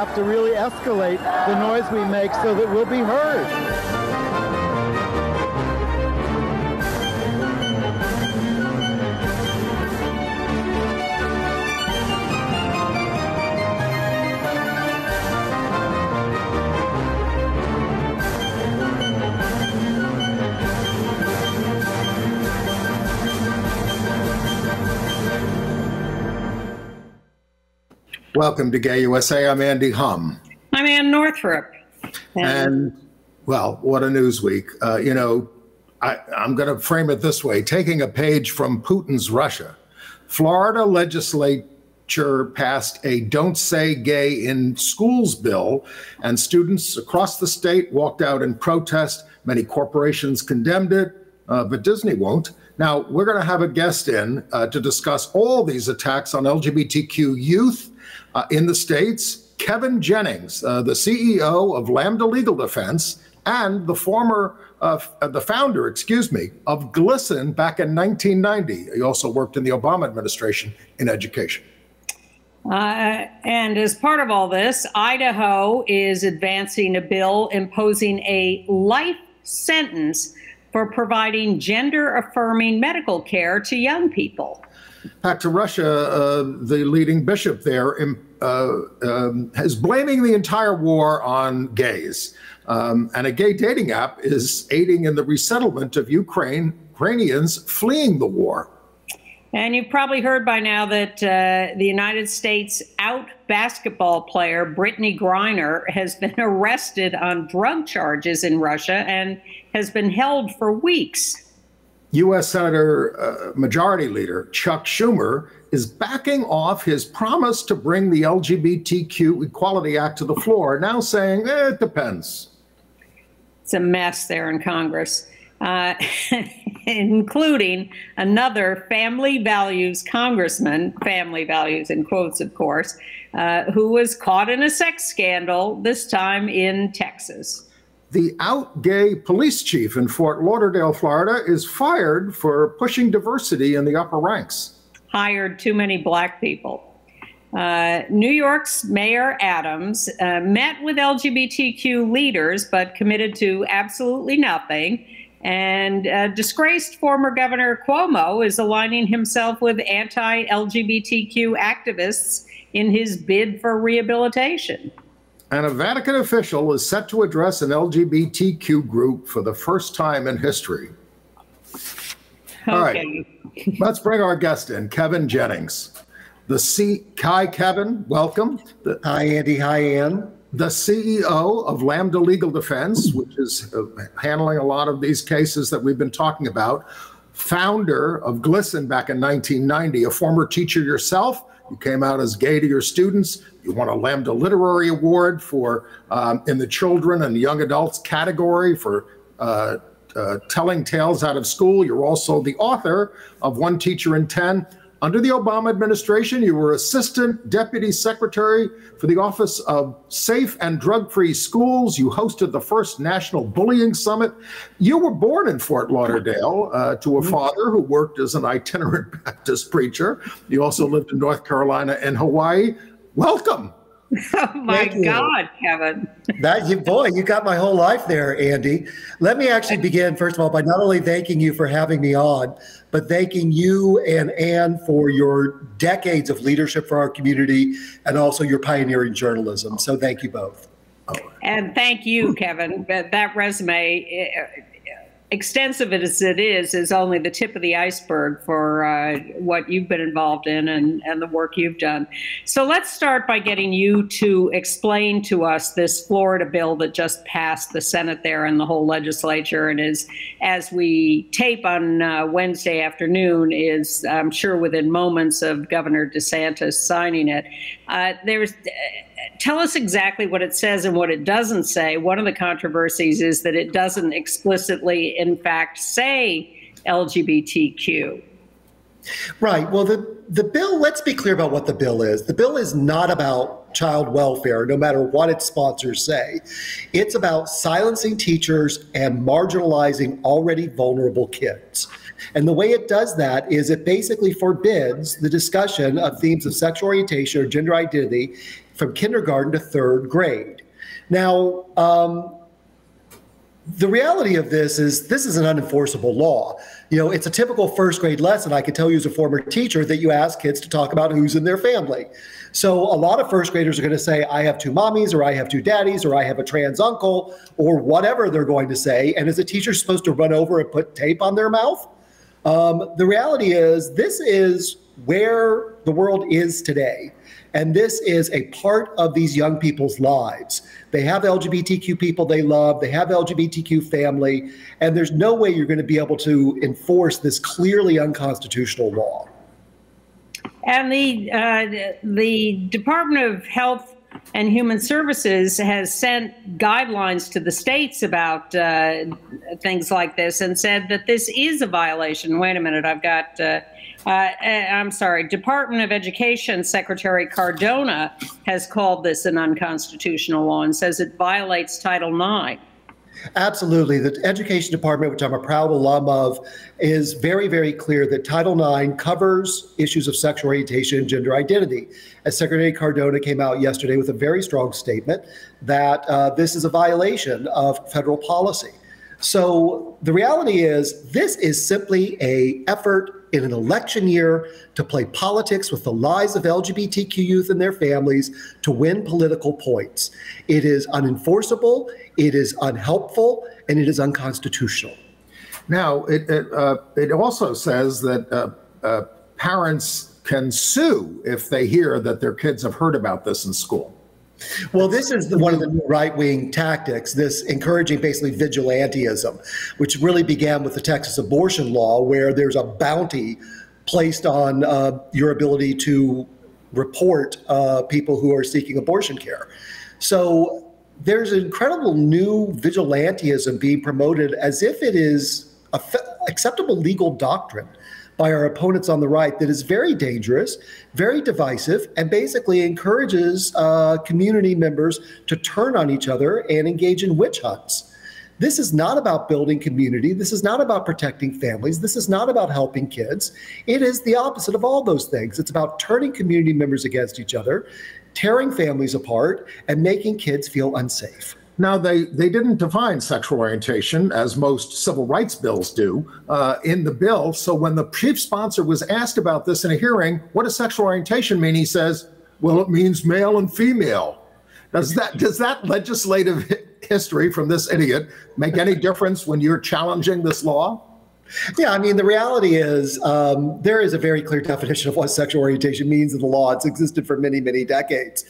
have to really escalate the noise we make so that we'll be heard. Welcome to Gay USA. I'm Andy Hum. I'm Ann Northrup. And well, what a news week. I'm going to frame it this way. Taking a page from Putin's Russia, Florida legislature passed a Don't Say Gay in Schools bill, and students across the state walked out in protest. Many corporations condemned it, but Disney won't. Now, we're going to have a guest in to discuss all these attacks on LGBTQ youth in the States. Kevin Jennings, the CEO of Lambda Legal Defense and the founder, of GLSEN back in 1990. He also worked in the Obama administration in education. And as part of all this, Idaho is advancing a bill imposing a life sentence for providing gender-affirming medical care to young people. Back to Russia, the leading bishop there is blaming the entire war on gays. And a gay dating app is aiding in the resettlement of Ukrainians fleeing the war. And you've probably heard by now that the United States out basketball player Brittney Griner has been arrested on drug charges in Russia and has been held for weeks. U.S. Senator Majority Leader Chuck Schumer is backing off his promise to bring the LGBTQ Equality Act to the floor, now saying, it depends. It's a mess there in Congress, including another family values congressman, family values in quotes, of course, who was caught in a sex scandal, this time in Texas. The out gay police chief in Fort Lauderdale, Florida, is fired for pushing diversity in the upper ranks. Hired too many black people. New York's Mayor Adams met with LGBTQ leaders, but committed to absolutely nothing. And disgraced former Governor Cuomo is aligning himself with anti-LGBTQ activists in his bid for rehabilitation. And a Vatican official is set to address an LGBTQ group for the first time in history. Okay. All right, let's bring our guest in, Kevin Jennings. Hi, Kevin, welcome. Hi, Andy. Hi, Ann. The CEO of Lambda Legal Defense, which is handling a lot of these cases that we've been talking about. Founder of GLSEN back in 1990, a former teacher yourself. You came out as gay to your students. You won a Lambda Literary Award for in the children and young adults category for telling tales out of school. You're also the author of One Teacher in 10. Under the Obama administration, you were Assistant Deputy Secretary for the Office of Safe and Drug-Free Schools. You hosted the first National Bullying Summit. You were born in Fort Lauderdale to a father who worked as an itinerant Baptist preacher. You also lived in North Carolina and Hawaii. Welcome. Oh my God, Kevin. You got my whole life there, Andy. Let me actually begin, first of all, by not only thanking you for having me on, but thanking you and Ann for your decades of leadership for our community and also your pioneering journalism. So thank you both. And thank you, Kevin. That resume, extensive as it is only the tip of the iceberg for what you've been involved in and the work you've done. So let's start by getting you to explain to us this Florida bill that just passed the Senate there and the whole legislature, and is, as we tape on Wednesday afternoon, is I'm sure within moments of Governor DeSantis signing it. Tell us exactly what it says and what it doesn't say. One of the controversies is that it doesn't explicitly, in fact, say LGBTQ. Right. Well, the bill, let's be clear about what the bill is. The bill is not about child welfare, no matter what its sponsors say. It's about silencing teachers and marginalizing already vulnerable kids. And the way it does that is it basically forbids the discussion of themes of sexual orientation or gender identity from kindergarten to third grade. Now, the reality of this is an unenforceable law. You know, it's a typical first grade lesson. I can tell you as a former teacher that you ask kids to talk about who's in their family. So a lot of first graders are going to say, I have two mommies, or I have two daddies, or I have a trans uncle, or whatever they're going to say. And is a teacher supposed to run over and put tape on their mouth? The reality is this is where the world is today. And this is a part of these young people's lives. They have LGBTQ people they love, they have LGBTQ family, and there's no way you're going to be able to enforce this clearly unconstitutional law. And the Department of Health and Human Services has sent guidelines to the states about things like this and said that this is a violation. Wait a minute, I've got, I'm sorry, Department of Education Secretary Cardona has called this an unconstitutional law and says it violates Title IX. Absolutely. The Education Department, which I'm a proud alum of, is very, very clear that Title IX covers issues of sexual orientation and gender identity. As Secretary Cardona came out yesterday with a very strong statement that this is a violation of federal policy. So the reality is this is simply an effort in an election year to play politics with the lives of LGBTQ youth and their families to win political points. It is unenforceable, it is unhelpful, and it is unconstitutional. Now, it also says that parents can sue if they hear that their kids have heard about this in school. Well, this is one of the new right-wing tactics, this encouraging basically vigilantism, which really began with the Texas abortion law, where there's a bounty placed on your ability to report people who are seeking abortion care. So there's incredible new vigilantism being promoted as if it is acceptable legal doctrine by our opponents on the right that is very dangerous, very divisive, and basically encourages community members to turn on each other and engage in witch hunts. This is not about building community. This is not about protecting families. This is not about helping kids. It is the opposite of all those things. It's about turning community members against each other, tearing families apart, and making kids feel unsafe. Now, they didn't define sexual orientation, as most civil rights bills do, in the bill. So when the chief sponsor was asked about this in a hearing, what does sexual orientation mean? He says, well, it means male and female. Does that legislative history from this idiot make any difference when you're challenging this law? Yeah, I mean, the reality is there is a very clear definition of what sexual orientation means in the law. It's existed for many, many decades.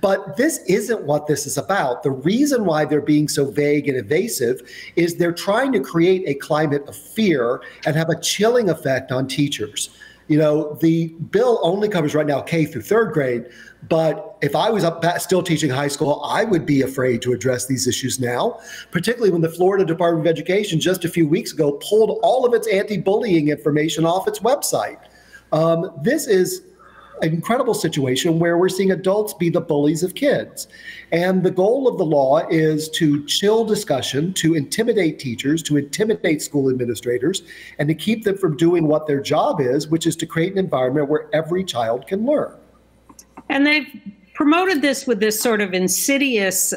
But this isn't what this is about. The reason why they're being so vague and evasive is they're trying to create a climate of fear and have a chilling effect on teachers. You know, the bill only covers right now K through third grade, but if I was still teaching high school, I would be afraid to address these issues now, particularly when the Florida Department of Education just a few weeks ago pulled all of its anti-bullying information off its website. This is an incredible situation where we're seeing adults be the bullies of kids. And the goal of the law is to chill discussion, to intimidate teachers, to intimidate school administrators, and to keep them from doing what their job is, which is to create an environment where every child can learn. And they've promoted this with this sort of insidious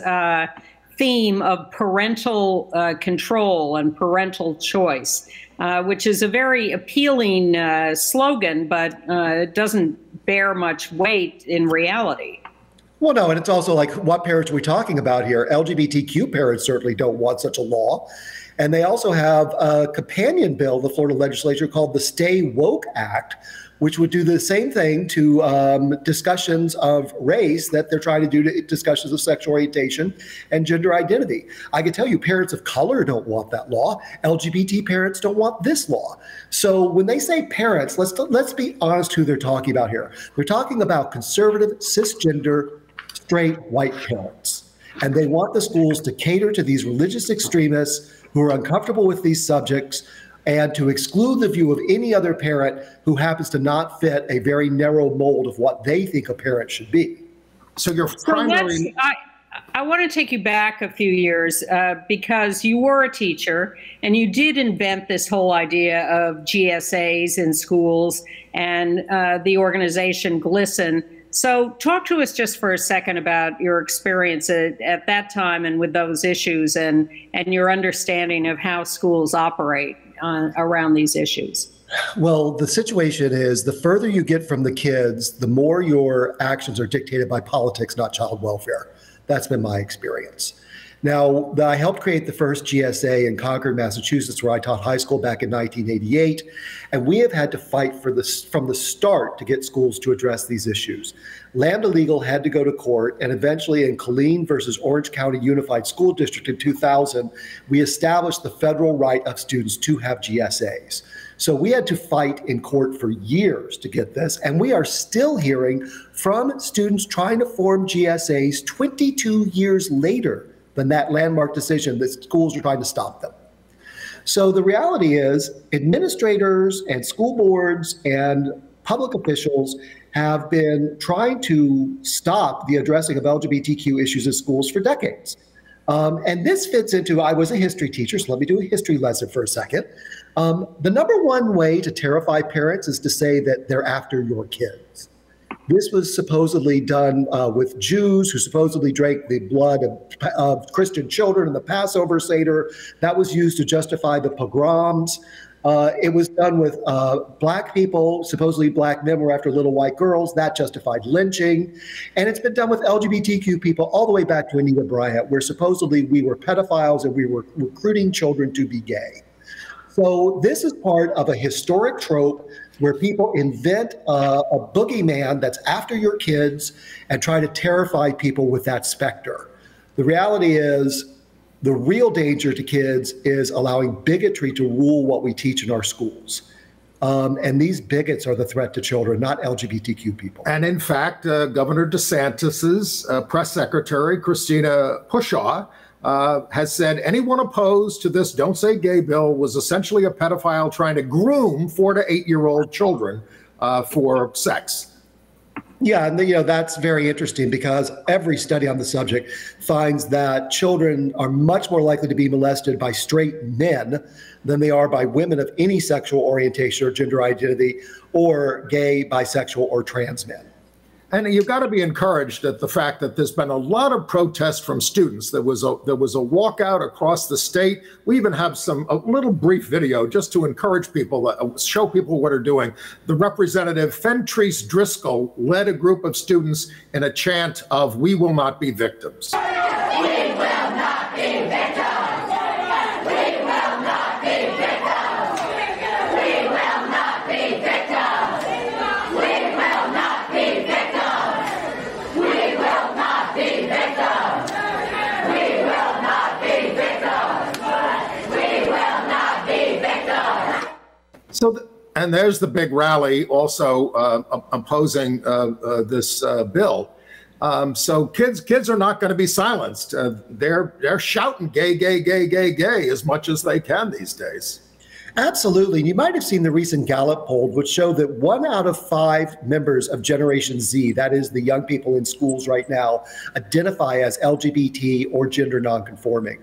theme of parental control and parental choice, which is a very appealing slogan, but it doesn't bear much weight in reality. Well, no, and it's also like, what parents are we talking about here? LGBTQ parents certainly don't want such a law. And they also have a companion bill, the Florida legislature, called the Stay Woke Act, which would do the same thing to discussions of race that they're trying to do to discussions of sexual orientation and gender identity. I can tell you parents of color don't want that law. LGBT parents don't want this law. So when they say parents, let's be honest who they're talking about here. They're talking about conservative, cisgender, straight white parents. And they want the schools to cater to these religious extremists who are uncomfortable with these subjects, and to exclude the view of any other parent who happens to not fit a very narrow mold of what they think a parent should be. So your primary... I want to take you back a few years because you were a teacher and you did invent this whole idea of GSAs in schools and the organization GLSEN. So talk to us just for a second about your experience at that time and with those issues and your understanding of how schools operate around these issues. Well, the situation is the further you get from the kids, the more your actions are dictated by politics, not child welfare. That's been my experience. Now, I helped create the first GSA in Concord, Massachusetts, where I taught high school back in 1988. And we have had to fight from the start to get schools to address these issues. Lambda Legal had to go to court, and eventually in Killeen versus Orange County Unified School District in 2000, we established the federal right of students to have GSAs. So we had to fight in court for years to get this, and we are still hearing from students trying to form GSAs 22 years later than that landmark decision that schools are trying to stop them. So the reality is administrators and school boards and public officials have been trying to stop the addressing of LGBTQ issues in schools for decades. And this fits into, I was a history teacher, so let me do a history lesson for a second. The number one way to terrify parents is to say that they're after your kids. This was supposedly done with Jews who supposedly drank the blood of Christian children in the Passover Seder. That was used to justify the pogroms. It was done with black people, supposedly black men were after little white girls. That justified lynching. And it's been done with LGBTQ people all the way back to Anita Bryant, where supposedly we were pedophiles and we were recruiting children to be gay. So this is part of a historic trope where people invent a boogeyman that's after your kids and try to terrify people with that specter. The reality is the real danger to kids is allowing bigotry to rule what we teach in our schools. And these bigots are the threat to children, not LGBTQ people. And in fact, Governor DeSantis's press secretary, Christina Pushaw, has said anyone opposed to this Don't Say Gay bill was essentially a pedophile trying to groom 4 to 8-year-old children for sex. Yeah, and that's very interesting because every study on the subject finds that children are much more likely to be molested by straight men than they are by women of any sexual orientation or gender identity, or gay, bisexual, or trans men. And you've got to be encouraged at the fact that there's been a lot of protest from students. There was a walkout across the state. We even have a little brief video just to encourage people, show people what are doing. The Representative Fentrice Driscoll led a group of students in a chant of "We will not be victims." We will not be victims. We will not be victims. We will not be victims. We will not be victims. We will not be victims. We will not be victims. We will not be victims. So, and there's the big rally also opposing this bill. So kids are not going to be silenced. They're shouting gay, gay, gay, gay, gay as much as they can these days. Absolutely. And you might have seen the recent Gallup poll, which showed that 1 out of 5 members of Generation Z, that is the young people in schools right now, identify as LGBT or gender nonconforming.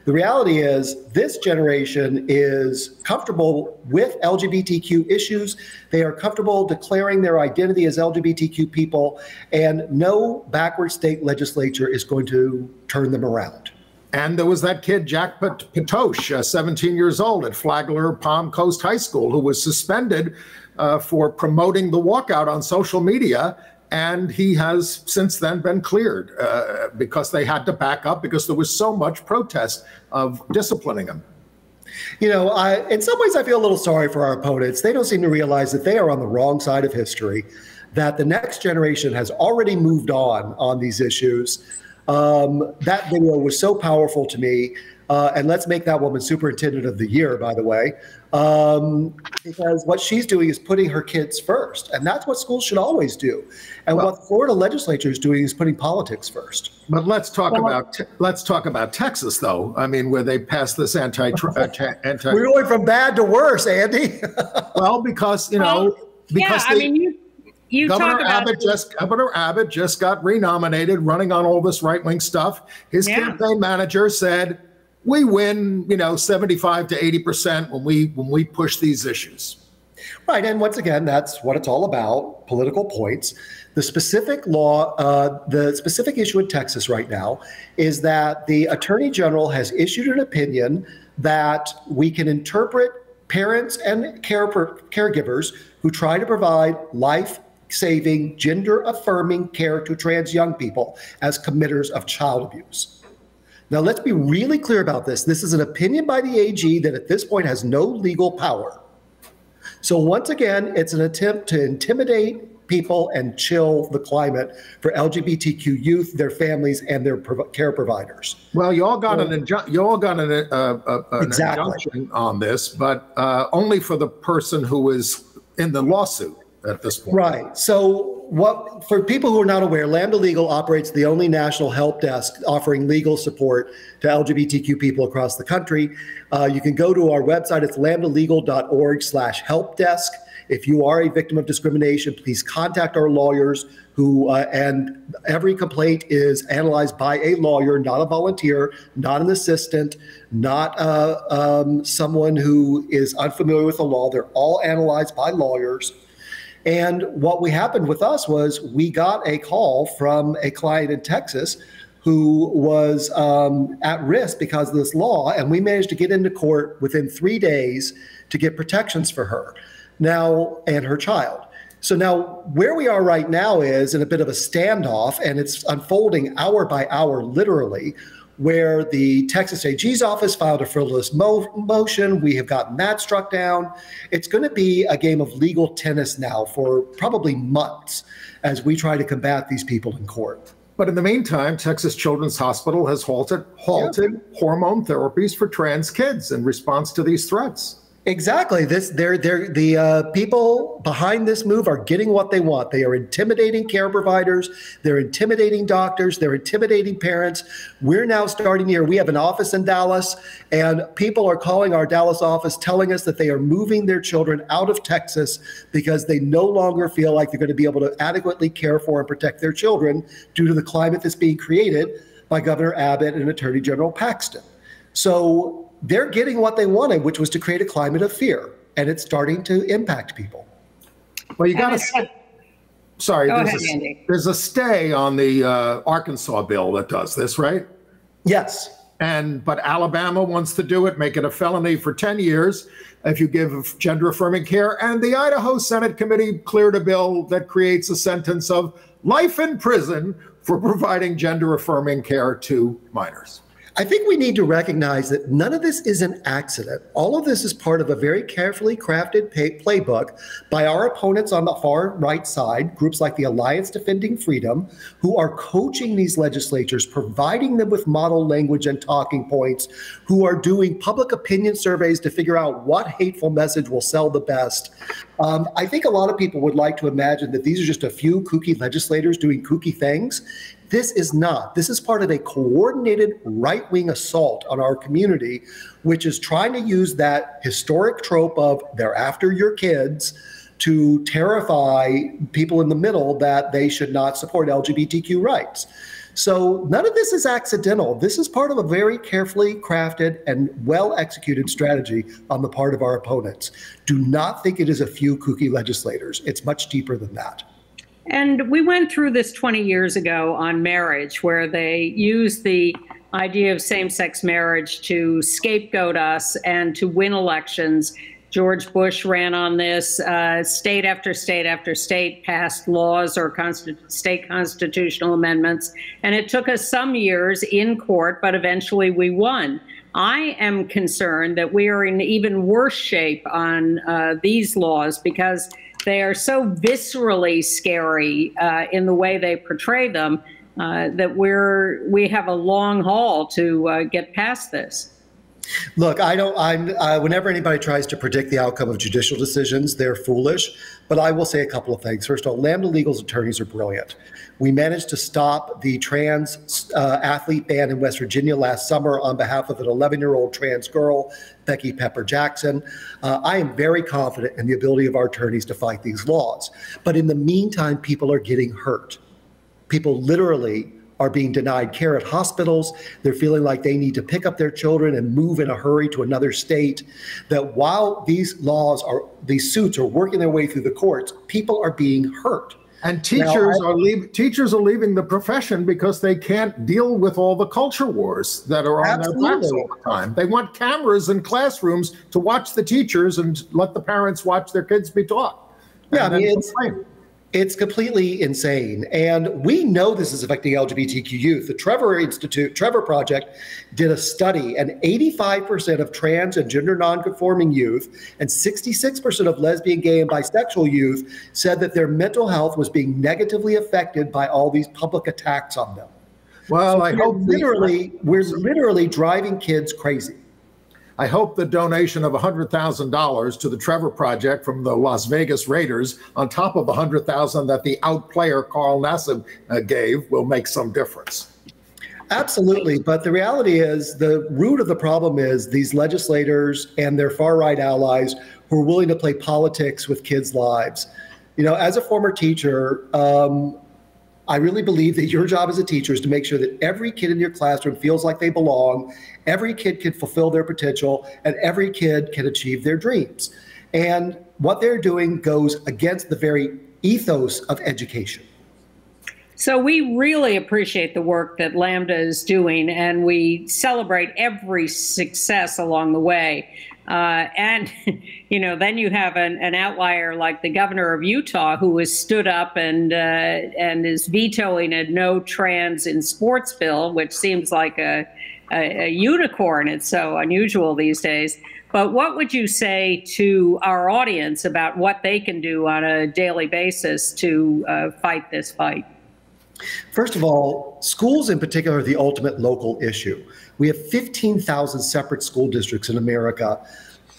The reality is this generation is comfortable with LGBTQ issues. They are comfortable declaring their identity as LGBTQ people, and no backward state legislature is going to turn them around. And there was that kid, Jack Patosh, 17 years old at Flagler Palm Coast High School, who was suspended for promoting the walkout on social media. And he has since then been cleared because they had to back up because there was so much protest of disciplining him. You know, in some ways, I feel a little sorry for our opponents. They don't seem to realize that they are on the wrong side of history, that the next generation has already moved on these issues. That video was so powerful to me. And let's make that woman superintendent of the year, by the way, because what she's doing is putting her kids first. And that's what schools should always do. And what the Florida legislature is doing is putting politics first. But let's talk about Texas, though. I mean, where they passed this anti. We're going from bad to worse, Andy. Well, because, you know, because you talk about Governor Abbott just got renominated, running on all this right-wing stuff. His campaign manager said, "We win, 75 to 80% when we push these issues." Right, and once again, that's what it's all about: political points. The specific law, the specific issue in Texas right now is that the Attorney General has issued an opinion that we can interpret parents and caregivers who try to provide life-saving, gender-affirming care to trans young people as committers of child abuse. Now, let's be really clear about this. This is an opinion by the AG that at this point has no legal power. So once again, it's an attempt to intimidate people and chill the climate for LGBTQ youth, their families, and their care providers. Well, you all got an injunction on this, but only for the person who is in the lawsuit at this point. Right. So for people who are not aware, Lambda Legal operates the only national help desk offering legal support to LGBTQ people across the country. You can go to our website. It's lambdalegal.org/helpdesk. If you are a victim of discrimination, please contact our lawyers and every complaint is analyzed by a lawyer, not a volunteer, not an assistant, not someone who is unfamiliar with the law. They're all analyzed by lawyers. And what happened with us was we got a call from a client in Texas who was at risk because of this law, and we managed to get into court within 3 days to get protections for her now and her child. So now where we are right now is in a bit of a standoff, and it's unfolding hour by hour, literally, where the Texas AG's office filed a frivolous motion. We have gotten that struck down. It's going to be a game of legal tennis now for probably months as we try to combat these people in court. But in the meantime, Texas Children's Hospital has halted hormone therapies for trans kids in response to these threats. Exactly. The people behind this move are getting what they want. They are intimidating care providers. They're intimidating doctors. They're intimidating parents. We're now starting here. We have an office in Dallas, and people are calling our Dallas office telling us that they are moving their children out of Texas because they no longer feel like they're going to be able to adequately care for and protect their children due to the climate that's being created by Governor Abbott and Attorney General Paxton. So they're getting what they wanted, which was to create a climate of fear, and it's starting to impact people. Well, you got to. Sorry, there's a stay on the Arkansas bill that does this, right? Yes. But Alabama wants to do it, make it a felony for 10 years if you give gender affirming care. And the Idaho Senate committee cleared a bill that creates a sentence of life in prison for providing gender affirming care to minors. I think we need to recognize that none of this is an accident. All of this is part of a very carefully crafted playbook by our opponents on the far right side, groups like the Alliance Defending Freedom, who are coaching these legislatures, providing them with model language and talking points, who are doing public opinion surveys to figure out what hateful message will sell the best. I think a lot of people would like to imagine that these are just a few kooky legislators doing kooky things. This is not. This is part of a coordinated right-wing assault on our community, which is trying to use that historic trope of they're after your kids to terrify people in the middle that they should not support LGBTQ rights. So none of this is accidental. This is part of a very carefully crafted and well-executed strategy on the part of our opponents. Do not think it is a few kooky legislators. It's much deeper than that. And we went through this 20 years ago on marriage, where they used the idea of same-sex marriage to scapegoat us and to win elections. George Bush ran on this. State after state after state passed laws or state constitutional amendments. And it took us some years in court, but eventually we won. I am concerned that we are in even worse shape on these laws because they are so viscerally scary in the way they portray them that we have a long haul to get past this. Look, whenever anybody tries to predict the outcome of judicial decisions, they're foolish. But I will say a couple of things. First of all, Lambda Legal's attorneys are brilliant. We managed to stop the trans athlete ban in West Virginia last summer on behalf of an 11-year-old trans girl, Becky Pepper Jackson. I am very confident in the ability of our attorneys to fight these laws. But in the meantime, people are getting hurt. People literally are being denied care at hospitals. They're feeling like they need to pick up their children and move in a hurry to another state. That while these suits are working their way through the courts, people are being hurt. And teachers are leaving the profession because they can't deal with all the culture wars that are on their backs all the time. They want cameras in classrooms to watch the teachers and let the parents watch their kids be taught. Yeah, I mean, it's completely insane. And we know this is affecting LGBTQ youth. The Trevor Project did a study, and 85% of trans and gender nonconforming youth and 66% of lesbian, gay, and bisexual youth said that their mental health was being negatively affected by all these public attacks on them. Well, so we're literally driving kids crazy. I hope the donation of $100,000 to the Trevor Project from the Las Vegas Raiders, on top of the $100,000 that the outplayer Carl Nassib gave, will make some difference. Absolutely. But the reality is the root of the problem is these legislators and their far-right allies who are willing to play politics with kids' lives. You know, as a former teacher, I really believe that your job as a teacher is to make sure that every kid in your classroom feels like they belong, every kid can fulfill their potential, and every kid can achieve their dreams. And what they're doing goes against the very ethos of education. So we really appreciate the work that Lambda is doing, and we celebrate every success along the way. And, you know, then you have an outlier like the governor of Utah, who has stood up and is vetoing a no trans in sports bill, which seems like a unicorn. It's so unusual these days. But what would you say to our audience about what they can do on a daily basis to fight this fight? First of all, schools in particular are the ultimate local issue. We have 15,000 separate school districts in America.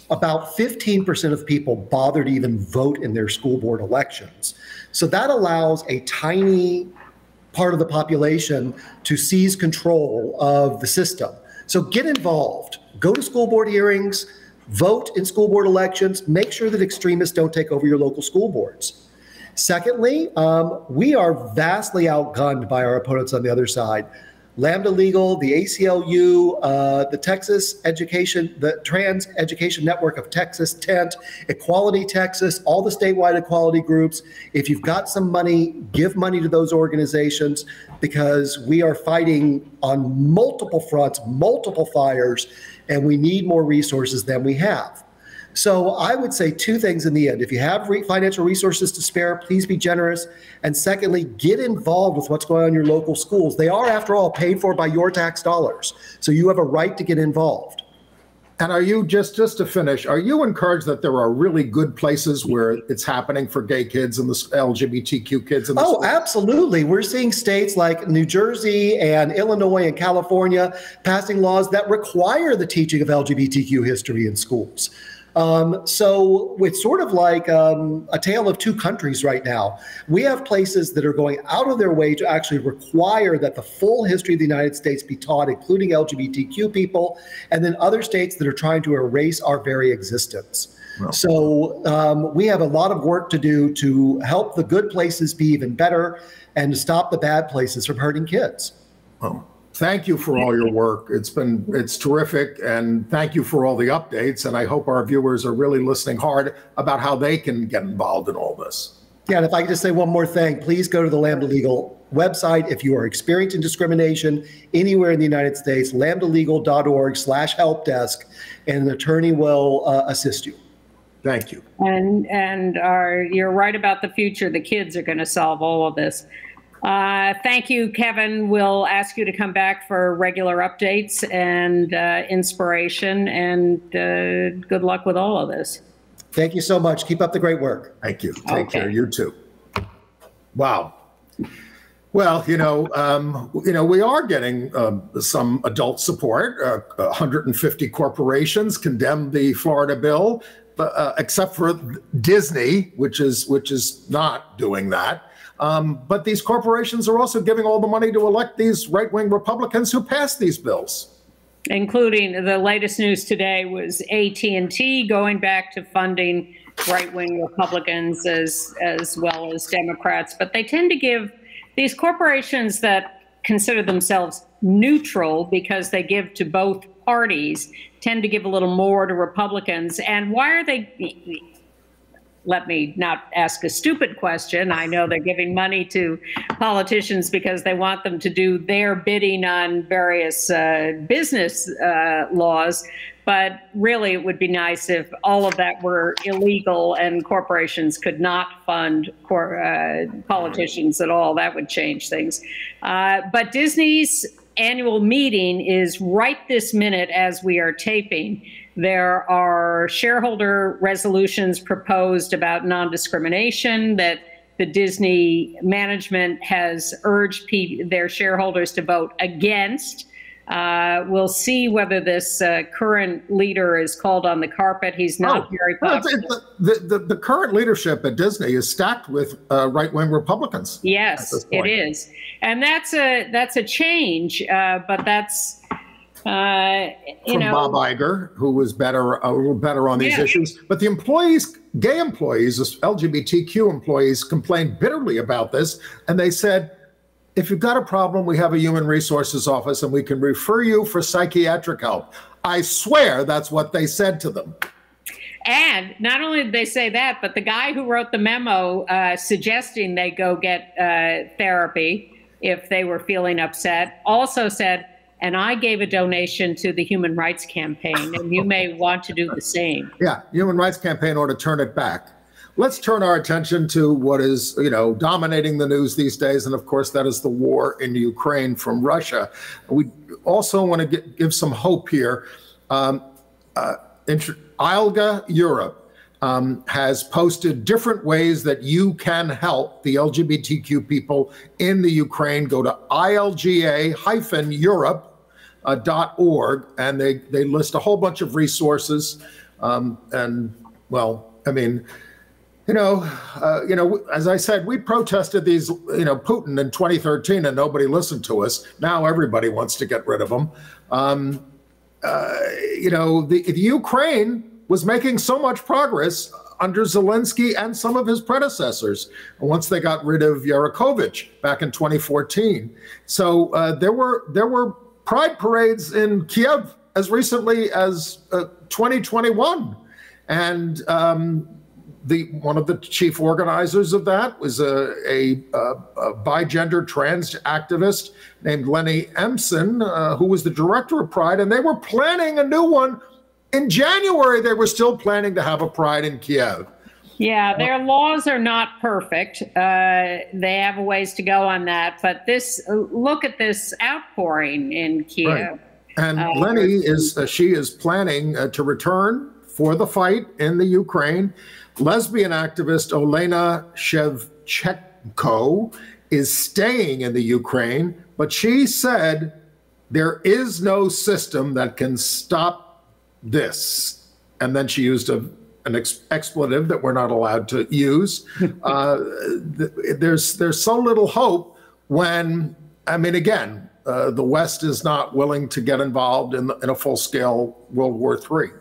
About 15% of people bother to even vote in their school board elections. So that allows a tiny part of the population to seize control of the system. So get involved. Go to school board hearings, vote in school board elections, make sure that extremists don't take over your local school boards. Secondly, we are vastly outgunned by our opponents on the other side. Lambda Legal, the ACLU, the Trans Education Network of Texas, TENT, Equality Texas, all the statewide equality groups. If you've got some money, give money to those organizations, because we are fighting on multiple fronts, multiple fires, and we need more resources than we have. So I would say two things in the end. If you have financial resources to spare, please be generous. And secondly, get involved with what's going on in your local schools. They are, after all, paid for by your tax dollars. So you have a right to get involved. And are you, just to finish, are you encouraged that there are really good places where it's happening for gay kids and the LGBTQ kids in the schools? Absolutely. We're seeing states like New Jersey and Illinois and California passing laws that require the teaching of LGBTQ history in schools. So it's sort of like a tale of two countries right now. We have places that are going out of their way to actually require that the full history of the United States be taught, including LGBTQ people, and then other states that are trying to erase our very existence. Well, so we have a lot of work to do to help the good places be even better and to stop the bad places from hurting kids. Well, thank you for all your work. It's terrific. And thank you for all the updates. And I hope our viewers are really listening hard about how they can get involved in all this. Yeah, and if I could just say one more thing, please go to the Lambda Legal website. If you are experiencing discrimination anywhere in the United States, lambdalegal.org/helpdesk, and an attorney will assist you. Thank you. And you're right about the future. The kids are going to solve all of this. Thank you, Kevin. We'll ask you to come back for regular updates and inspiration, and good luck with all of this. Thank you so much. Keep up the great work. Thank you. Take care. You too. Wow. Well, we are getting some adult support. 150 corporations condemned the Florida bill. except for Disney, which is not doing that. But these corporations are also giving all the money to elect these right-wing Republicans who pass these bills. Including the latest news today was AT&T going back to funding right-wing Republicans as well as Democrats. But they tend to give these corporations that consider themselves neutral because they give to both parties, tend to give a little more to Republicans. And why are they? Let me not ask a stupid question. I know they're giving money to politicians because they want them to do their bidding on various business laws. But really, it would be nice if all of that were illegal and corporations could not fund politicians at all. That would change things. But Disney's annual meeting is right this minute as we are taping. There are shareholder resolutions proposed about non-discrimination that the Disney management has urged their shareholders to vote against. We'll see whether this current leader is called on the carpet. He's not very popular. The current leadership at Disney is stacked with right-wing Republicans. Yes, it is. And that's a change, but that's... from Bob Iger, who was a little better on these issues. But the employees, gay employees, LGBTQ employees, complained bitterly about this. And they said, if you've got a problem, we have a human resources office and we can refer you for psychiatric help. I swear that's what they said to them. And not only did they say that, but the guy who wrote the memo suggesting they go get therapy if they were feeling upset also said, and I gave a donation to the Human Rights Campaign, and you may want to do the same. Yeah, Human Rights Campaign ought to turn it back. Let's turn our attention to what is, dominating the news these days, and of course that is the war in Ukraine from Russia. We also want to give some hope here. ILGA Europe has posted different ways that you can help the LGBTQ people in the Ukraine. Go to ilga-europe.org, and they list a whole bunch of resources. As I said, we protested these, Putin in 2013, and nobody listened to us. Now everybody wants to get rid of him. The Ukraine was making so much progress under Zelensky and some of his predecessors once they got rid of Yanukovych back in 2014. So there were pride parades in Kiev as recently as 2021, and one of the chief organizers of that was a bigender trans activist named Lenny Emson, who was the director of Pride, and they were planning a new one. In January, they were still planning to have a Pride in Kiev. Yeah, their laws are not perfect. They have a ways to go on that. But look at this outpouring in Kiev. Right. And Lenny is planning to return for the fight in the Ukraine. Lesbian activist Olena Shevchenko is staying in the Ukraine, but she said there is no system that can stop this. And then she used an expletive that we're not allowed to use. There's so little hope when, the West is not willing to get involved in a full-scale World War III.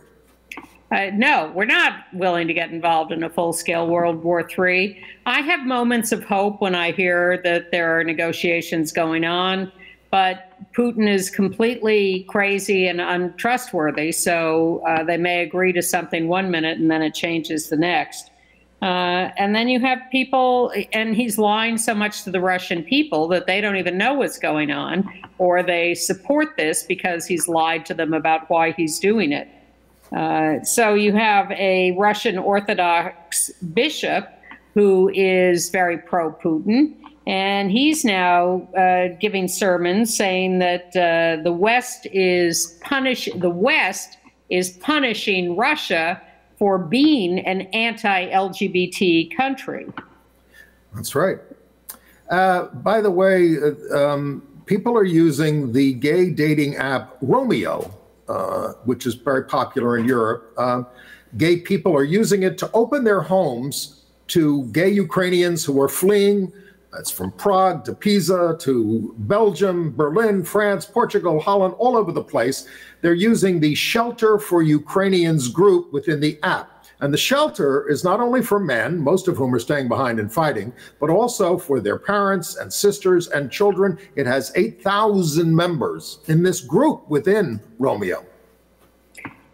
No, we're not willing to get involved in a full-scale World War III. I have moments of hope when I hear that there are negotiations going on, but Putin is completely crazy and untrustworthy, so they may agree to something one minute and then it changes the next. And then you have people, and he's lying so much to the Russian people that they don't even know what's going on, or they support this because he's lied to them about why he's doing it. So you have a Russian Orthodox bishop who is very pro-Putin, and he's now giving sermons saying that the West is punishing Russia for being an anti-LGBT country. That's right. By the way, people are using the gay dating app Romeo, which is very popular in Europe. gay people are using it to open their homes to gay Ukrainians who are fleeing. That's from Prague to Pisa to Belgium, Berlin, France, Portugal, Holland, all over the place. They're using the Shelter for Ukrainians group within the app. And the shelter is not only for men, most of whom are staying behind and fighting, but also for their parents and sisters and children. It has 8,000 members in this group within Romeo.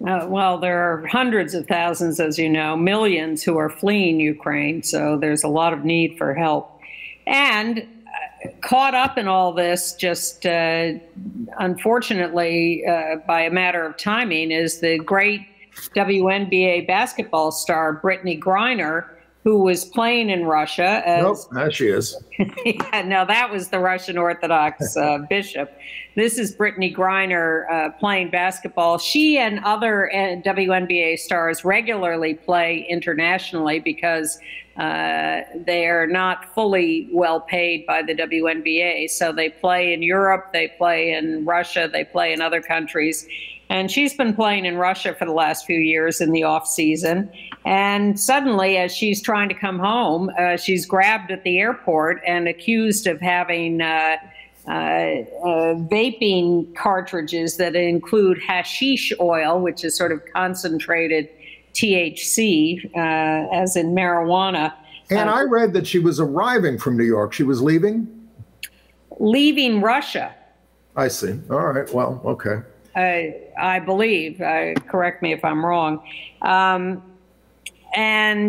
Well, there are hundreds of thousands, as you know, millions who are fleeing Ukraine. So there's a lot of need for help. And caught up in all this, just unfortunately, by a matter of timing, is the great WNBA basketball star Brittney Griner, who was playing in Russia. Nope, there she is. Yeah, no, that was the Russian Orthodox bishop. This is Brittney Griner playing basketball. She and other WNBA stars regularly play internationally because they are not fully well paid by the WNBA. So they play in Europe, they play in Russia, they play in other countries. And she's been playing in Russia for the last few years in the off season. And suddenly, as she's trying to come home, she's grabbed at the airport and accused of having vaping cartridges that include hashish oil, which is sort of concentrated THC, as in marijuana. And I read that she was arriving from New York. She was leaving? Leaving Russia. I see. All right. Well, okay. I believe, correct me if I'm wrong. And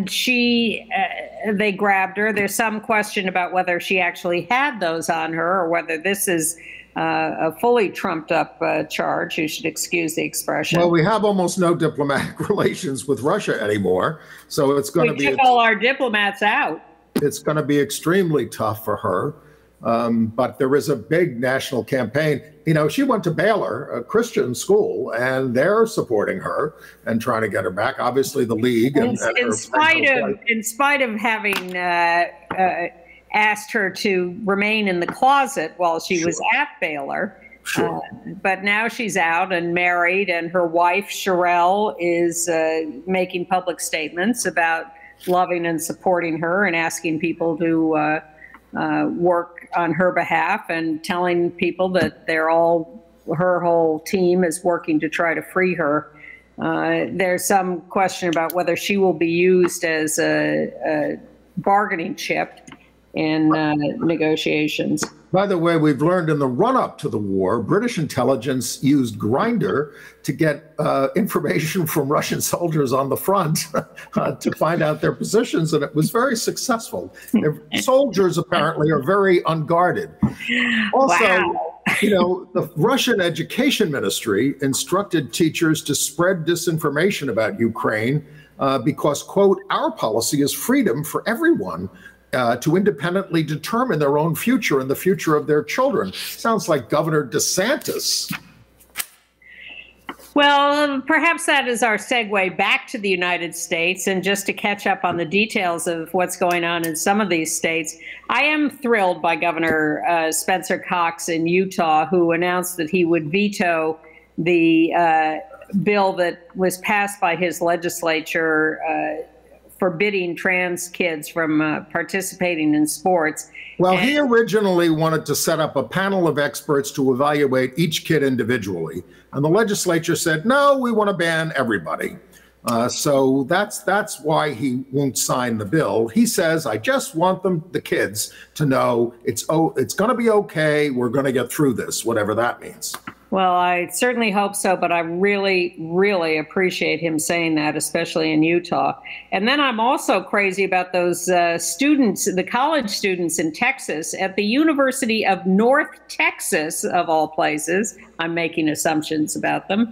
they grabbed her. There's some question about whether she actually had those on her or whether this is a fully trumped up charge. You should excuse the expression. Well, we have almost no diplomatic relations with Russia anymore. So it's going to be. We took all our diplomats out. It's going to be extremely tough for her. But there is a big national campaign. You know, she went to Baylor, a Christian school, and they're supporting her and trying to get her back. Obviously, the league. And in spite of having asked her to remain in the closet while she was at Baylor. Sure. But now she's out and married, and her wife, Sherelle, is making public statements about loving and supporting her and asking people to work on her behalf and telling people that her whole team is working to try to free her. There's some question about whether she will be used as a bargaining chip in negotiations. By the way, we've learned in the run-up to the war, British intelligence used Grindr to get information from Russian soldiers on the front to find out their positions, and it was very successful. Soldiers apparently are very unguarded. Also, wow. You know, the Russian education ministry instructed teachers to spread disinformation about Ukraine because, quote, our policy is freedom for everyone. To independently determine their own future and the future of their children. Sounds like Governor DeSantis. Well, perhaps that is our segue back to the United States. And just to catch up on the details of what's going on in some of these states, I am thrilled by Governor Spencer Cox in Utah, who announced that he would veto the bill that was passed by his legislature forbidding trans kids from participating in sports. Well, he originally wanted to set up a panel of experts to evaluate each kid individually. And the legislature said, no, we want to ban everybody. So that's why he won't sign the bill. He says, I just want the kids to know it's going to be okay. We're going to get through this, whatever that means. Well, I certainly hope so, but I really, really appreciate him saying that, especially in Utah. And then I'm also crazy about those students, the college students in Texas at the University of North Texas, of all places. I'm making assumptions about them.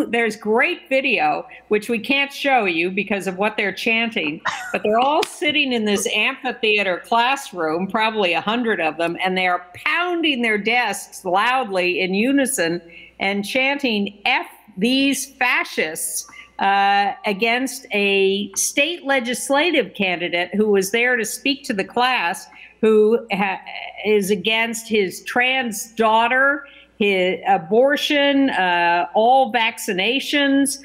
There's great video, which we can't show you because of what they're chanting, but they're all sitting in this amphitheater classroom, probably 100 of them, and they are pounding their desks loudly in unison and chanting "F these fascists" against a state legislative candidate who was there to speak to the class, who is against his trans daughter, his abortion, all vaccinations,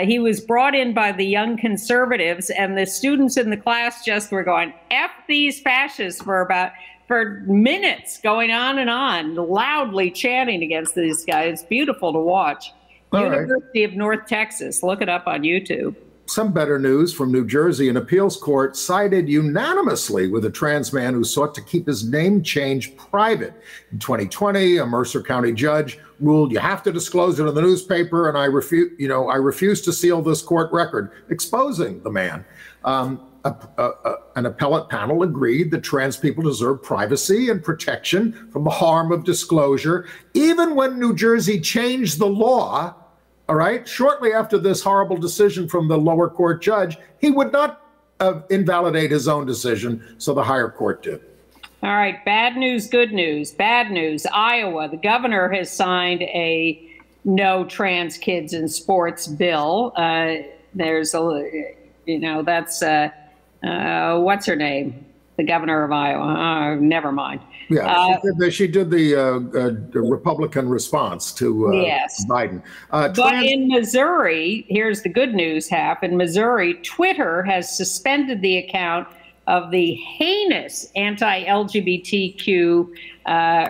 He was brought in by the young conservatives, and the students in the class just were going, F these fascists for minutes, going on, loudly chanting against these guys. It's beautiful to watch. University of North Texas. Look it up on YouTube. Some better news from New Jersey. An appeals court sided unanimously with a trans man who sought to keep his name change private. In 2020, a Mercer County judge ruled you have to disclose it in the newspaper, and I refuse to seal this court record, exposing the man. An appellate panel agreed that trans people deserve privacy and protection from the harm of disclosure, even when New Jersey changed the law. All right. Shortly after this horrible decision from the lower court judge, he would not invalidate his own decision, so the higher court did. All right. Bad news, good news. Bad news. Iowa, the governor has signed a no trans kids in sports bill. There's that's what's her name? The governor of Iowa. Never mind. Yeah, she did the Republican response to Biden. But in Missouri, here's the good news half. In Missouri, Twitter has suspended the account of the heinous anti-LGBTQ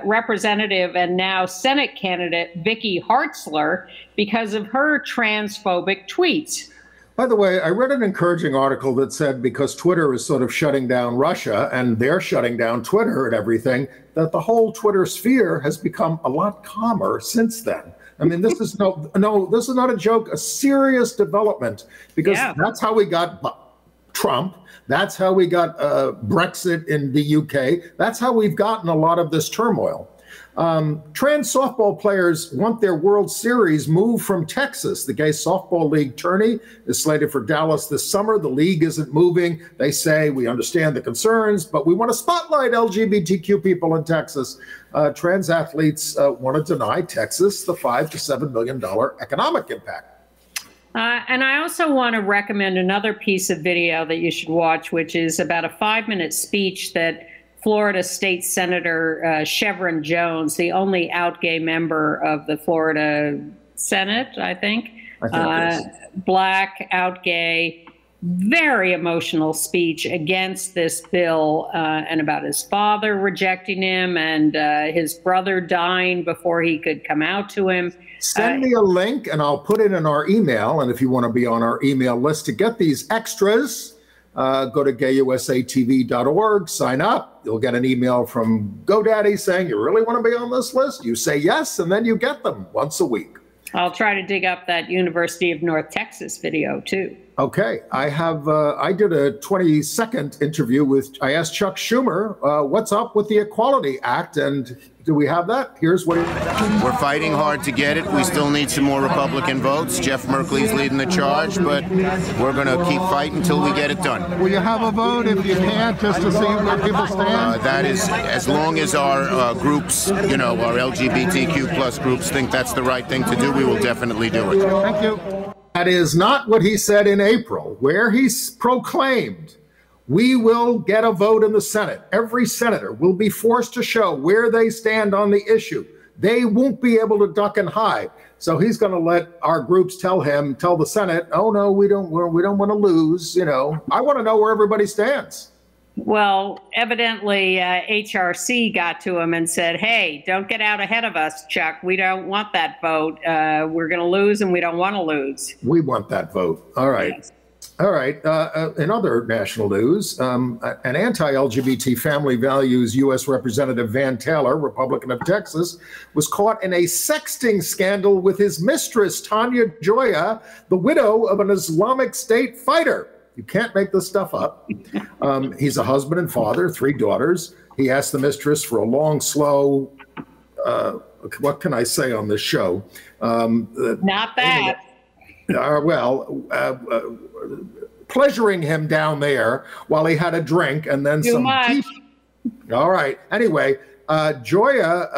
representative and now Senate candidate Vicky Hartzler because of her transphobic tweets. By the way, I read an encouraging article that said because Twitter is sort of shutting down Russia and they're shutting down Twitter and everything, that the whole Twitter sphere has become a lot calmer since then. I mean, this is this is not a joke, a serious development, because that's how we got Trump. That's how we got Brexit in the UK. That's how we've gotten a lot of this turmoil. Trans softball players want their World Series moved from Texas. The gay softball league tourney is slated for Dallas this summer. The league isn't moving. They say, we understand the concerns, but we want to spotlight LGBTQ people in Texas. Trans athletes want to deny Texas the $5 to $7 million economic impact. And I also want to recommend another piece of video that you should watch, which is about a 5-minute speech that Florida State Senator Chevron Jones, the only out gay member of the Florida Senate, I think black, out gay, very emotional speech against this bill and about his father rejecting him and his brother dying before he could come out to him. Send me a link and I'll put it in our email. And if you want to be on our email list to get these extras, go to gayusatv.org, sign up. You'll get an email from GoDaddy saying you really want to be on this list. You say yes, and then you get them once a week. I'll try to dig up that University of North Texas video too. Okay, I did a 20-second interview I asked Chuck Schumer, what's up with the Equality Act, and do we have that? Here's what we're fighting hard to get it. We still need some more Republican votes. Jeff Merkley's leading the charge, but we're going to keep fighting until we get it done. Will you have a vote if you can't, just to see where people stand? That is, as long as our groups, our LGBTQ plus groups think that's the right thing to do, we will definitely do it. Thank you. That is not what he said in April, where he proclaimed, we will get a vote in the Senate. Every senator will be forced to show where they stand on the issue. They won't be able to duck and hide. So he's going to let our groups tell the Senate, oh, no, we don't want to lose. I want to know where everybody stands. Well, evidently, HRC got to him and said, hey, don't get out ahead of us, Chuck. We don't want that vote. We're going to lose, and we don't want to lose. We want that vote. All right. Yes. All right. In other national news, an anti-LGBT family values U.S. Representative Van Taylor, Republican of Texas, was caught in a sexting scandal with his mistress, Tanya Joya, the widow of an Islamic State fighter. You can't make this stuff up. He's a husband and father, 3 daughters. He asked the mistress for a long, slow, what can I say on this show? Not that. Pleasuring him down there while he had a drink and then Too some much. All right. Anyway, Joya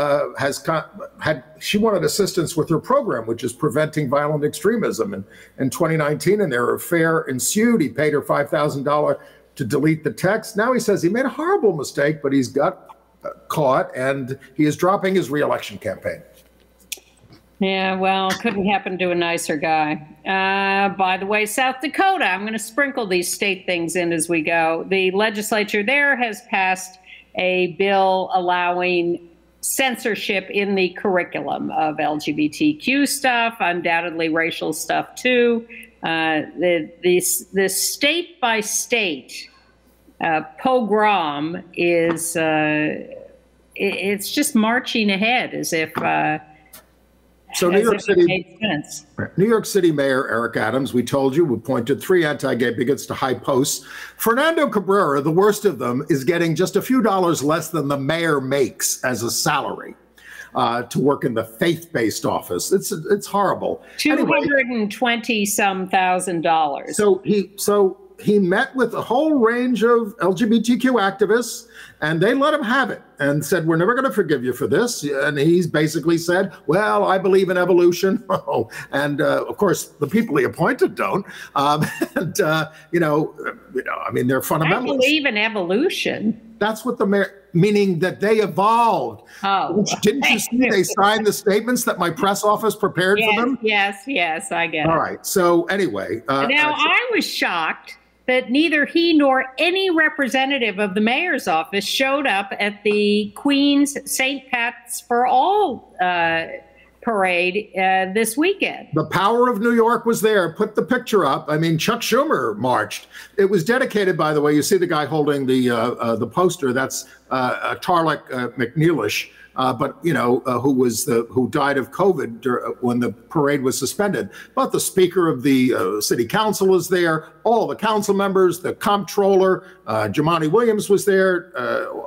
she wanted assistance with her program, which is preventing violent extremism. And in 2019, and their affair ensued. He paid her $5,000 to delete the text. Now he says he made a horrible mistake, but he's got caught and he is dropping his re-election campaign. Yeah, well, couldn't happen to a nicer guy. By the way, South Dakota, I'm going to sprinkle these state things in as we go. The legislature there has passed a bill allowing censorship in the curriculum of LGBTQ stuff, undoubtedly racial stuff too. The state by state pogrom is it's just marching ahead as if. So New York City Mayor Eric Adams, we told you, appointed 3 anti-gay bigots to high posts. Fernando Cabrera, the worst of them, is getting just a few dollars less than the mayor makes as a salary to work in the faith-based office. It's horrible. $220-some thousand. So he met with a whole range of LGBTQ activists, and they let him have it and said, we're never going to forgive you for this. And he's basically said, well, I believe in evolution. And of course, the people he appointed don't. I mean, they're fundamentalists. I believe in evolution. That's what the mayor, meaning that they evolved. Oh. Didn't you see they signed the statements that my press office prepared for them? Yes, I get it. All right. So anyway. Now, I was shocked that neither he nor any representative of the mayor's office showed up at the Queen's St. Pat's for All parade this weekend. The power of New York was there. Put the picture up. I mean, Chuck Schumer marched. It was dedicated, by the way. You see the guy holding the poster. That's Tarlik McNeilish. Who died of COVID when the parade was suspended. But the speaker of the city council was there, all the council members, the comptroller, Jumaane Williams was there,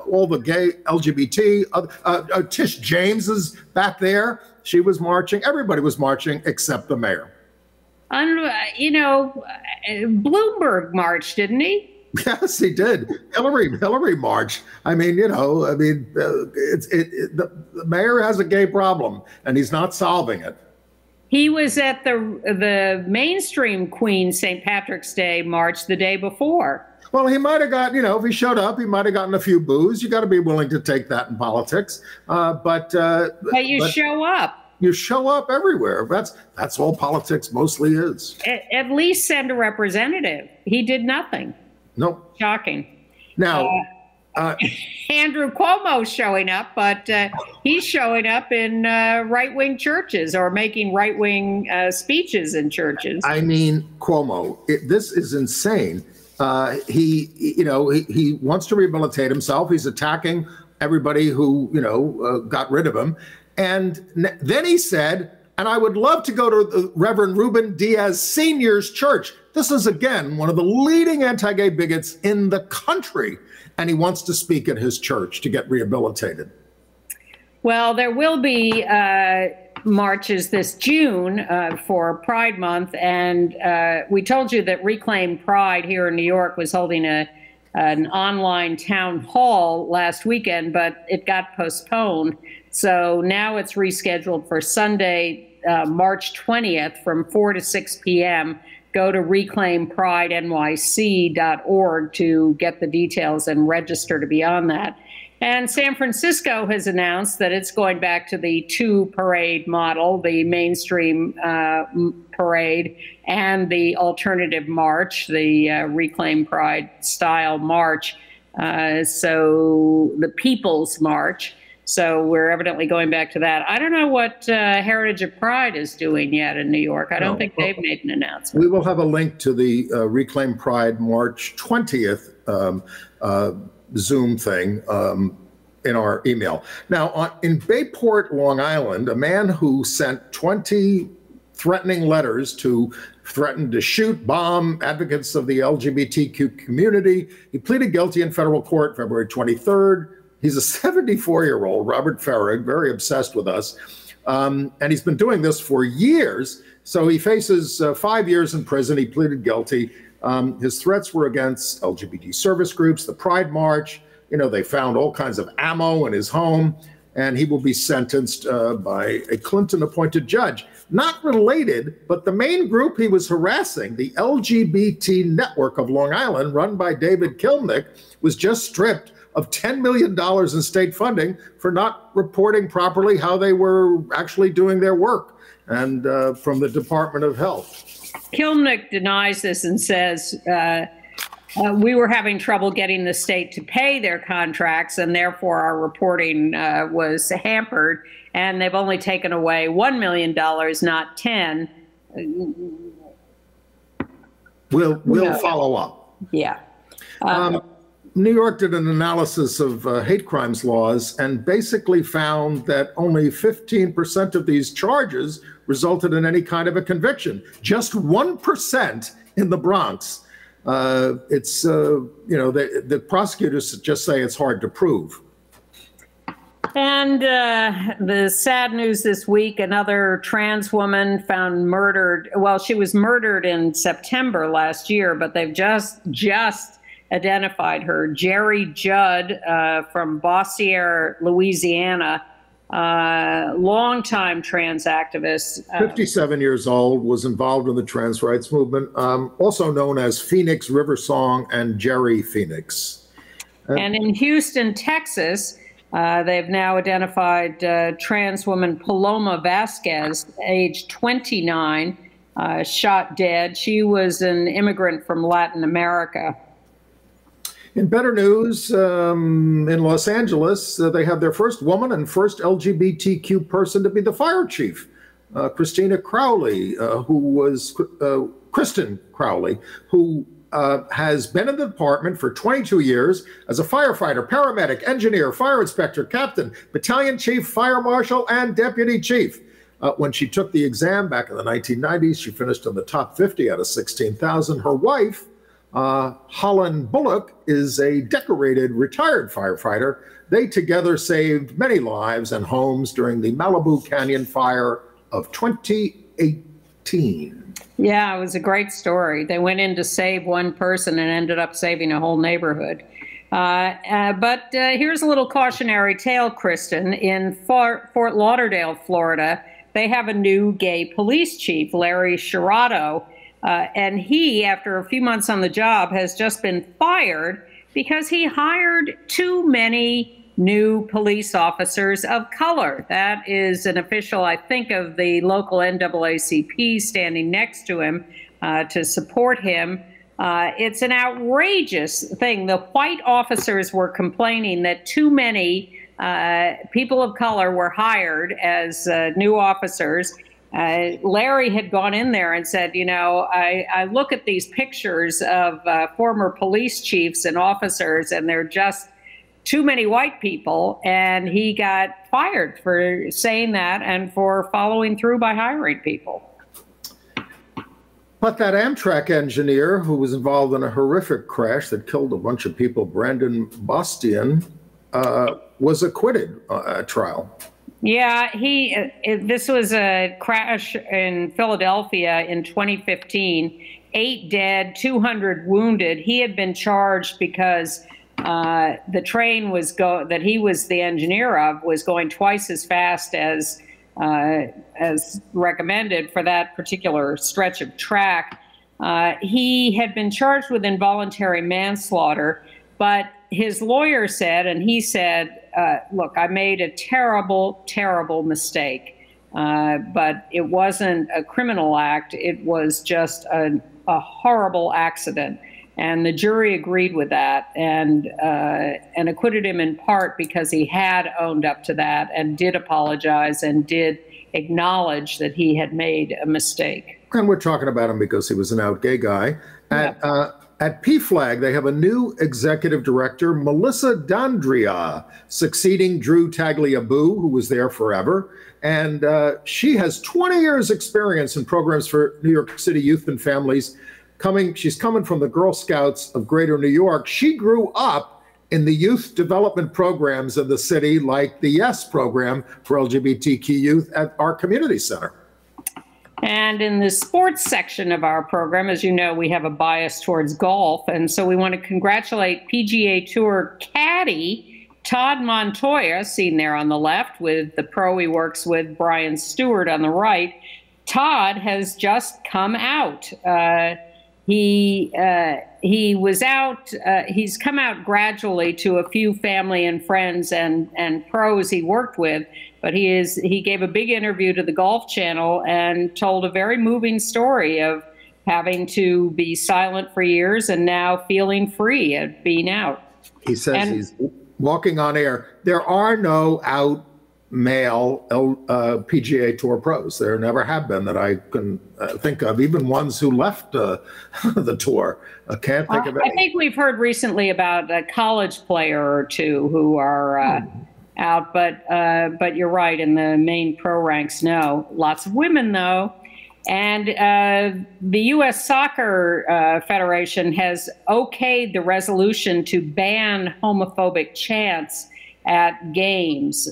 all the gay LGBT, Tish James is back there. She was marching. Everybody was marching except the mayor. Bloomberg marched, didn't he? Yes, he did. Hillary marched. I mean, the mayor has a gay problem, and he's not solving it. He was at the mainstream Queen St. Patrick's Day march the day before. Well, he might have got, if he showed up, he might have gotten a few boos. You got to be willing to take that in politics. But you show up. You show up everywhere. That's all politics mostly is. At least send a representative. He did nothing. Nope. Shocking. Now, Andrew Cuomo's showing up, but he's showing up in right-wing churches or making right-wing speeches in churches. I mean, Cuomo, this is insane. He wants to rehabilitate himself. He's attacking everybody who, got rid of him. And then he said, and I would love to go to the Reverend Ruben Diaz Sr.'s church. This is, again, one of the leading anti-gay bigots in the country. And he wants to speak at his church to get rehabilitated. Well, there will be marches this June for Pride Month. And we told you that Reclaim Pride here in New York was holding an online town hall last weekend, but it got postponed. So now it's rescheduled for Sunday, March 20th from 4 to 6 p.m. Go to reclaimpridenyc.org to get the details and register to be on that. And San Francisco has announced that it's going back to the 2-parade model, the mainstream parade and the alternative march, the Reclaim Pride style march. So the People's March. So we're evidently going back to that. I don't know what Heritage of Pride is doing yet in New York. I don't think they've made an announcement. We will have a link to the Reclaim Pride March 20th Zoom thing in our email. Now, in Bayport, Long Island, a man who sent 20 threatening letters to threaten to shoot, bomb advocates of the LGBTQ community. He pleaded guilty in federal court February 23rd. He's a 74-year-old, Robert Farrig, very obsessed with us. And he's been doing this for years. So he faces 5 years in prison. He pleaded guilty. His threats were against LGBT service groups, the Pride March. They found all kinds of ammo in his home. And he will be sentenced by a Clinton-appointed judge. Not related, but the main group he was harassing, the LGBT Network of Long Island, run by David Kilnick, was just stripped of $10 million in state funding for not reporting properly how they were actually doing their work. and from the Department of Health. Kilnick denies this and says we were having trouble getting the state to pay their contracts, and therefore our reporting was hampered, and they've only taken away $1 million, not 10. We'll follow up. Yeah. New York did an analysis of hate crimes laws and basically found that only 15% of these charges resulted in any kind of a conviction. Just 1% in the Bronx. The prosecutors just say it's hard to prove. And the sad news this week, another trans woman found murdered. Well, she was murdered in September last year, but they've just identified her. Jerry Judd from Bossier, Louisiana, longtime trans activist. 57 years old, was involved in the trans rights movement, also known as Phoenix River Song and Jerry Phoenix. And in Houston, Texas, they've now identified trans woman Paloma Vasquez, age 29, shot dead. She was an immigrant from Latin America. In better news, in Los Angeles, they have their first woman and first LGBTQ person to be the fire chief, Kristen Crowley, who has been in the department for 22 years as a firefighter, paramedic, engineer, fire inspector, captain, battalion chief, fire marshal, and deputy chief. When she took the exam back in the 1990s, she finished in the top 50 out of 16,000. Her wife, Holland Bullock, is a decorated retired firefighter. They together saved many lives and homes during the Malibu Canyon fire of 2018. Yeah, it was a great story. They went in to save one person and ended up saving a whole neighborhood. But here's a little cautionary tale, Kristen. In Fort Lauderdale, Florida, they have a new gay police chief, Larry Shirato. And he, after a few months on the job, has just been fired because he hired too many new police officers of color. That is an official, I think, of the local NAACP standing next to him to support him. It's an outrageous thing. The white officers were complaining that too many people of color were hired as new officers. Larry had gone in there and said, you know, I look at these pictures of former police chiefs and officers, and they're just too many white people. And he got fired for saying that and for following through by hiring people. But that Amtrak engineer who was involved in a horrific crash that killed a bunch of people, Brandon Bastian, was acquitted at trial. Yeah, this was a crash in Philadelphia in 2015, 8 dead, 200 wounded. He had been charged because the train that he was the engineer of was going twice as fast as recommended for that particular stretch of track. He had been charged with involuntary manslaughter, but his lawyer said, and he said, look, I made a terrible, terrible mistake, but it wasn't a criminal act. It was just a horrible accident. And the jury agreed with that and acquitted him in part because he had owned up to that and did apologize and did acknowledge that he had made a mistake. And we're talking about him because he was an out gay guy. At PFLAG, they have a new executive director, Melissa D'Andrea, succeeding Drew Tagliabue, who was there forever. And she has 20 years experience in programs for New York City youth and families. She's coming from the Girl Scouts of Greater New York. She grew up in the youth development programs of the city, like the YES program for LGBTQ youth at our community center. And in the sports section of our program, as you know, we have a bias towards golf. And so we want to congratulate PGA Tour caddy Todd Montoya, seen there on the left with the pro he works with, Brian Stewart, on the right. Todd has just come out. he was out. He's come out gradually to a few family and friends and pros he worked with, but he gave a big interview to the Golf Channel and told a very moving story of having to be silent for years and now feeling free at being out. He says he's walking on air. There are no out male PGA Tour pros. There never have been that I can think of, even ones who left the tour. I can't think of any. I think we've heard recently about a college player or two who are out, but you're right, in the main pro ranks, no. Lots of women, though. And the U.S. Soccer Federation has okayed the resolution to ban homophobic chants at games.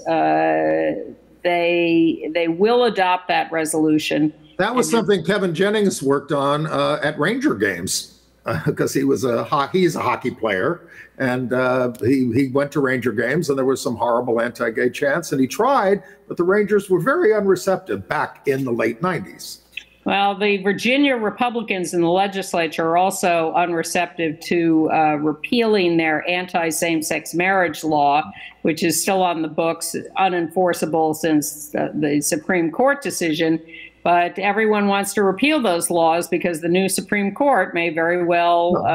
They will adopt that resolution. That was something Kevin Jennings worked on at Ranger games because he's a hockey player, and he went to Ranger games, and there was some horrible anti-gay chants, and he tried, but the Rangers were very unreceptive back in the late 90s. Well, the Virginia Republicans in the legislature are also unreceptive to repealing their anti-same-sex marriage law, which is still on the books, unenforceable since the Supreme Court decision. But everyone wants to repeal those laws because the new Supreme Court may very well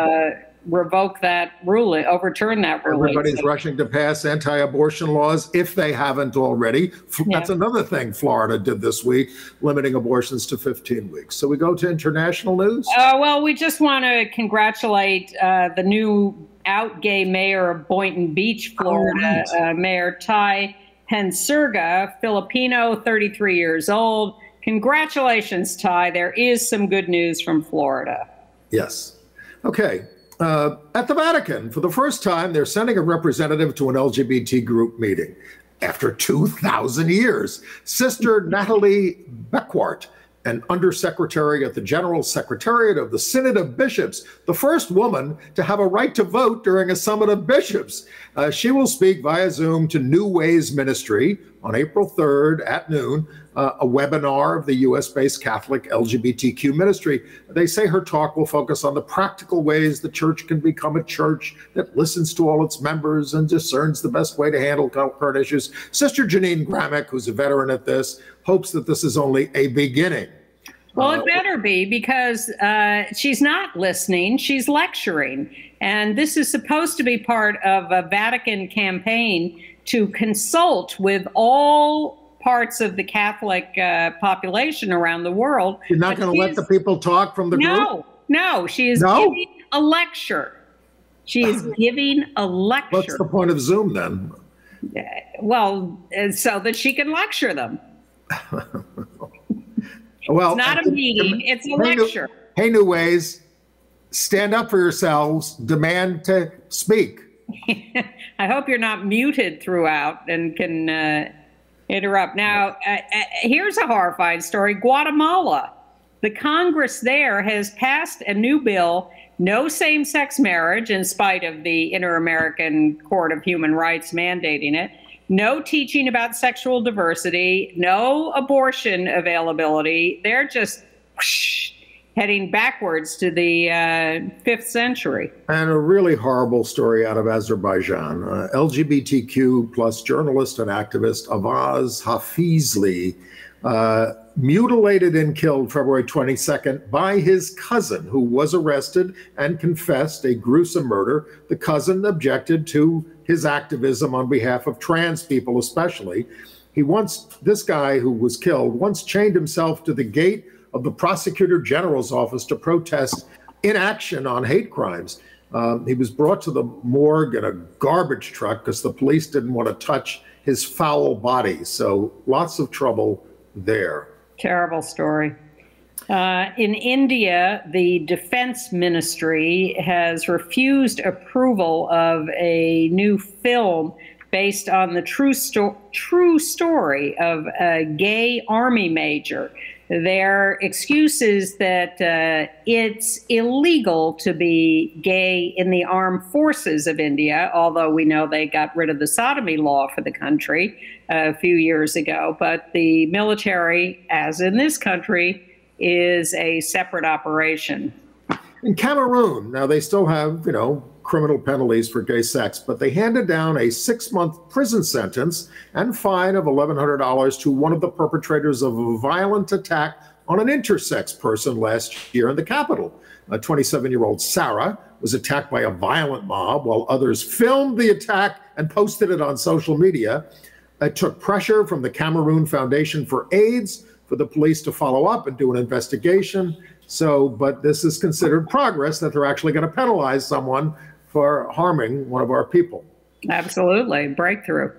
revoke that ruling, overturn that ruling. Everybody's rushing to pass anti-abortion laws if they haven't already. That's another thing Florida did this week, limiting abortions to 15 weeks. So we go to international news. Well, we just want to congratulate the new out gay mayor of Boynton Beach, Florida, Mayor Ty Pensurga, Filipino, 33 years old. Congratulations, Ty. There is some good news from Florida. Yes. Okay. At the Vatican, for the first time, they're sending a representative to an LGBT group meeting. After 2,000 years, Sister Natalie Beckwart, an undersecretary at the General Secretariat of the Synod of Bishops, the first woman to have a right to vote during a summit of bishops. She will speak via Zoom to New Ways Ministry on April 3rd at noon, a webinar of the U.S.-based Catholic LGBTQ ministry. They say her talk will focus on the practical ways the church can become a church that listens to all its members and discerns the best way to handle current issues. Sister Janine Gramick, who's a veteran at this, hopes that this is only a beginning. Well, it better be, because she's not listening, she's lecturing. And this is supposed to be part of a Vatican campaign to consult with all parts of the Catholic population around the world. You're not going to let the people talk from the group? No, she is giving a lecture. She is giving a lecture. What's the point of Zoom then? Well, so that she can lecture them. Well, it's not a meeting, it's a lecture. Hey, New Ways, stand up for yourselves, demand to speak. I hope you're not muted throughout and can interrupt. Now, here's a horrifying story. Guatemala. The Congress there has passed a new bill, no same-sex marriage, in spite of the Inter-American Court of Human Rights mandating it. No teaching about sexual diversity, no abortion availability. They're just heading backwards to the 5th century. And a really horrible story out of Azerbaijan. LGBTQ plus journalist and activist Avaz Hafizli mutilated and killed February 22nd by his cousin, who was arrested and confessed a gruesome murder. The cousin objected to his activism on behalf of trans people especially. This guy who was killed once chained himself to the gate of the Prosecutor General's office to protest inaction on hate crimes. He was brought to the morgue in a garbage truck because the police didn't want to touch his foul body. So lots of trouble there. Terrible story. In India, the Defense Ministry has refused approval of a new film based on the true story of a gay army major. Their excuse is that it's illegal to be gay in the armed forces of India, although we know they got rid of the sodomy law for the country a few years ago. But the military, as in this country, is a separate operation. In Cameroon, now they still have, criminal penalties for gay sex, but they handed down a 6-month prison sentence and fine of $1,100 to one of the perpetrators of a violent attack on an intersex person last year in the capital. A 27-year-old Sarah was attacked by a violent mob while others filmed the attack and posted it on social media. It took pressure from the Cameroon Foundation for AIDS for the police to follow up and do an investigation. But this is considered progress that they're actually going to penalize someone for harming one of our people. Absolutely, breakthrough.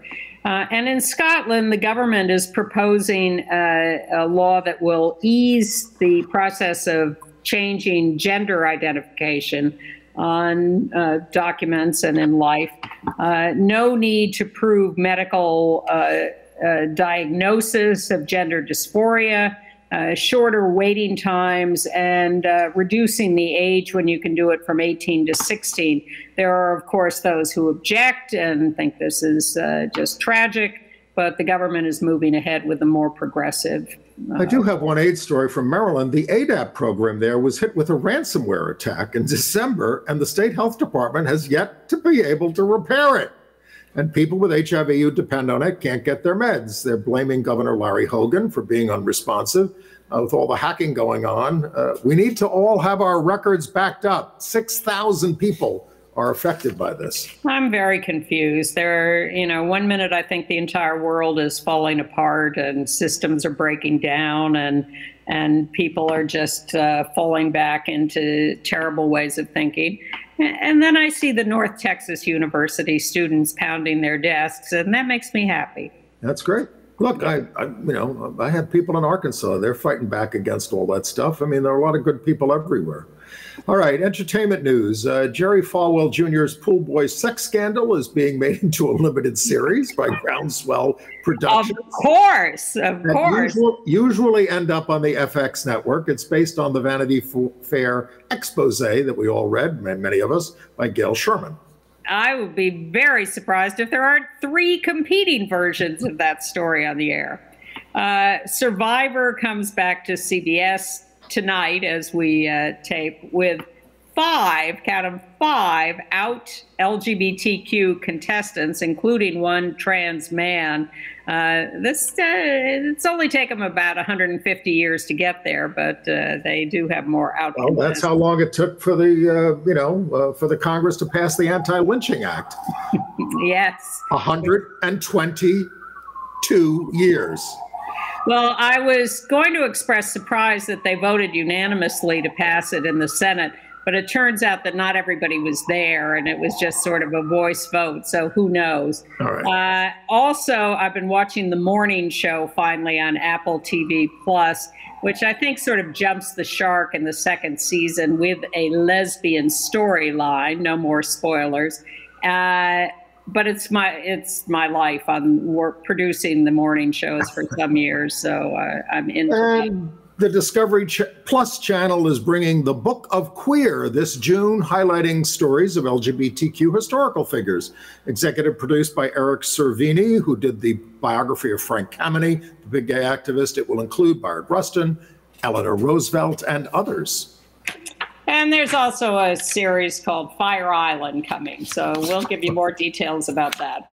And in Scotland, the government is proposing a law that will ease the process of changing gender identification on documents and in life. No need to prove medical diagnosis of gender dysphoria. Shorter waiting times, and reducing the age when you can do it from 18 to 16. There are, of course, those who object and think this is just tragic, but the government is moving ahead with a more progressive. I do have one AIDS story from Maryland. The ADAP program there was hit with a ransomware attack in December, and the state health department has yet to be able to repair it. And people with HIV who depend on it can't get their meds. They're blaming Governor Larry Hogan for being unresponsive. With all the hacking going on, we need to all have our records backed up. 6,000 people are affected by this. I'm very confused. One minute I think the entire world is falling apart and systems are breaking down and people are just falling back into terrible ways of thinking. And then I see the North Texas University students pounding their desks, and that makes me happy. That's great. Look, I have people in Arkansas. They're fighting back against all that stuff. I mean, there are a lot of good people everywhere. All right, entertainment news. Jerry Falwell Jr.'s pool boy sex scandal is being made into a limited series by Groundswell Productions. Of course. Usually end up on the FX network. It's based on the Vanity Fair expose that we all read, many of us, by Gail Sherman. I would be very surprised if there aren't 3 competing versions of that story on the air. Survivor comes back to CBS tonight as we tape with 5 out LGBTQ contestants, including one trans man. It's only taken them about 150 years to get there, but they do have more out. Well, that's how long it took for the for the Congress to pass the Anti-Lynching Act. Yes, 122 years. Well, I was going to express surprise that they voted unanimously to pass it in the Senate, but it turns out that not everybody was there, and it was just sort of a voice vote, so who knows. All right. Also, I've been watching the morning show finally on Apple TV+, which I think sort of jumps the shark in the 2nd season with a lesbian storyline. No more spoilers. But it's my life. I'm producing the morning shows for some years, so I'm into it. The Discovery Plus channel is bringing The Book of Queer this June, highlighting stories of LGBTQ historical figures. Executive produced by Eric Cervini, who did the biography of Frank Kameny, the big gay activist. It will include Bayard Rustin, Eleanor Roosevelt, and others. And there's also a series called Fire Island coming, so we'll give you more details about that.